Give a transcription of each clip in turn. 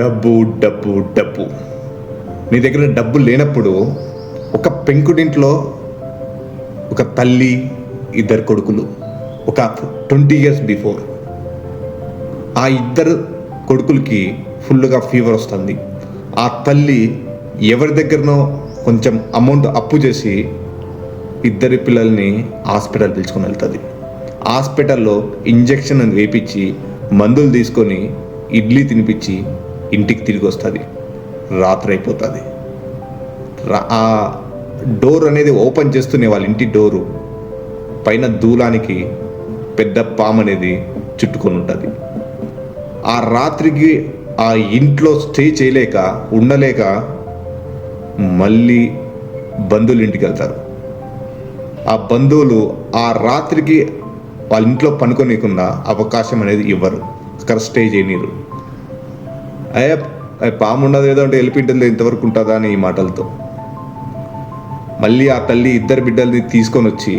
డబ్బు డబ్బు డబ్బు. నీ దగ్గర డబ్బు లేనప్పుడు ఒక పెంకుటింట్లో ఒక తల్లి, ఇద్దరు కొడుకులు, ఒక 20 years బిఫోర్ ఆ ఇద్దరు కొడుకులకి ఫుల్గా ఫీవర్ వస్తుంది. ఆ తల్లి ఎవరి దగ్గరనో కొంచెం అమౌంట్ అప్పు చేసి ఇద్దరి పిల్లల్ని హాస్పిటల్ పిలుచుకొని వెళ్తుంది. హాస్పిటల్లో ఇంజెక్షన్ వేయించి మందులు తీసుకొని ఇడ్లీ తినిపించి ఇంటికి తిరిగి వస్తుంది. రాత్రి అయిపోతుంది. ఆ డోర్ అనేది ఓపెన్ చేస్తూనే వాళ్ళ ఇంటి డోరు పైన దూలానికి పెద్ద పాము అనేది చుట్టుకొని ఉంటుంది. ఆ రాత్రికి ఆ ఇంట్లో స్టే చేయలేక ఉండలేక మళ్ళీ బంధువుల ఇంటికి వెళ్తారు. ఆ బంధువులు ఆ రాత్రికి వాళ్ళ ఇంట్లో పనుకోనీయకుండా అవకాశం అనేది ఇవ్వరు, అక్కడ స్టే చేయనీరు. పాము ఉండదు ఏదో అంటే వెళ్ళిపోయింటుంది, ఇంతవరకు ఉంటుందా అని ఈ మాటలతో మళ్ళీ ఆ తల్లి ఇద్దరు బిడ్డల్ని తీసుకొని వచ్చి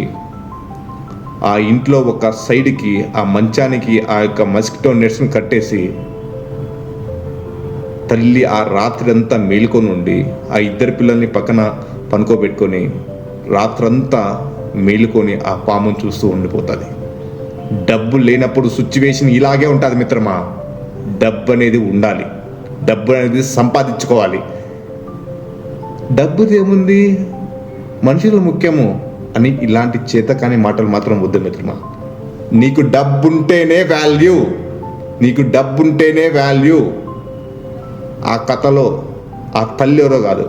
ఆ ఇంట్లో ఒక సైడ్కి ఆ మంచానికి ఆ యొక్క మస్కిటో నెట్స్ని కట్టేసి తల్లి ఆ రాత్రి అంతా మేలుకొని ఉండి ఆ ఇద్దరు పిల్లల్ని పక్కన పనుకోబెట్టుకొని రాత్రంతా మేలుకొని ఆ పామును చూస్తూ ఉండిపోతుంది. డబ్బు లేనప్పుడు సిచ్యువేషన్ ఇలాగే ఉంటుంది మిత్రమా. డబ్బు అనేది ఉండాలి, డబ్బు అనేది సంపాదించుకోవాలి. డబ్బుది ఏముంది, మనుషులు ముఖ్యము అని ఇలాంటి చేతకాని మాటలు మాత్రం వద్దు మిత్రమా. నీకు డబ్బుంటేనే వాల్యూ, నీకు డబ్బుంటేనే వాల్యూ. ఆ కథలో ఆ తల్లి ఎవరో కాదు,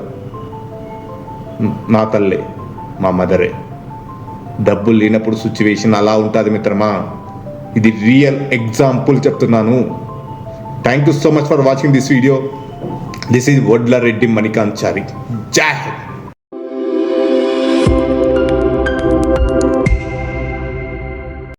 నా తల్లే, మా మదరే. డబ్బు లేనప్పుడు సిచ్యువేషన్ అలా ఉంటుంది మిత్రమా. ఇది రియల్ ఎగ్జాంపుల్ చెప్తున్నాను. Thank you so much for watching this video. This is వడ్ల రెడ్డి మణికాంత్ చారి. జై